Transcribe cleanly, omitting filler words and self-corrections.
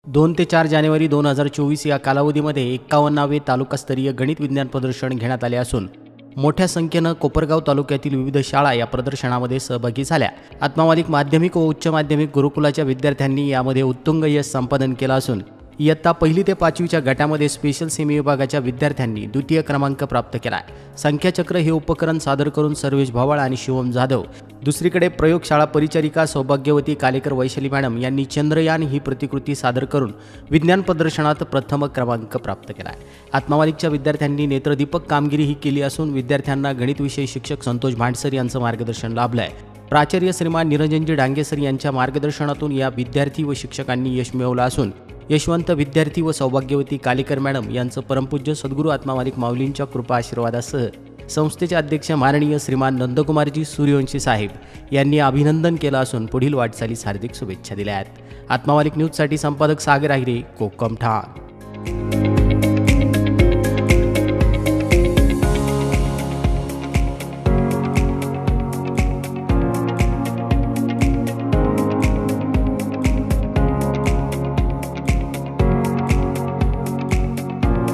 2 ते 4 जानेवारी 2024 या कालावधीमध्ये 51वे तालुकास्तरीय गणित विज्ञान प्रदर्शन घेण्यात आले असून मोठ्या संख्येनं कोपरगाव तालुक्यातील विविध शाळा या प्रदर्शनामध्ये सहभागी झाल्या। आत्मामालिक माध्यमिक व उच्च माध्यमिक गुरुकुलाच्या विद्यार्थ्यांनी यामध्ये उत्तुंग यश संपादन केलं असून इयत्ता 1 ते 5वीच्या गटामध्ये स्पेशल सेमी विभागाच्या विद्यार्थ्यांनी द्वितीय क्रमांक प्राप्त केला। संख्याचक्र हे उपकरण सादर करून सर्वेश भावळ आणि शिवम जाधव, दुसरीकडे प्रयोगशाळा परिचारिका सौभाग्यवती कालेकर वैशाली मॅडम यांनी चंद्रयान ही प्रतिकृती सादर करून विज्ञान प्रदर्शनात प्रथम क्रमांक प्राप्त केला। आत्मामालिकच्या विद्यार्थ्यांनी नेत्रदीपक कामगिरी ही केली असून विद्यार्थ्यांना गणित विषय शिक्षक संतोष भांडसर यांचं मार्गदर्शन लाभलंय। प्राचार्य श्रीमान निरंजनजी डांगेसर यांच्या मार्गदर्शनातून या विद्यार्थी व शिक्षकांनी यश मिळवलं असून यशवंत विद्यार्थी व सौभाग्यवती कालेकर मॅडम यांचं परमपूज्य सद्गुरू आत्मामालिक माऊलींच्या कृपा आशीर्वादासह संस्थेचे अध्यक्ष माननीय श्रीमान नंदकुमारजी सूर्यवंशी साहेब यांनी अभिनंदन केलं असून पुढील वाटचालीस हार्दिक शुभेच्छा दिल्या आहेत। आत्मामालिक न्यूजसाठी संपादक सागर आहिरे, कोकम ठाण।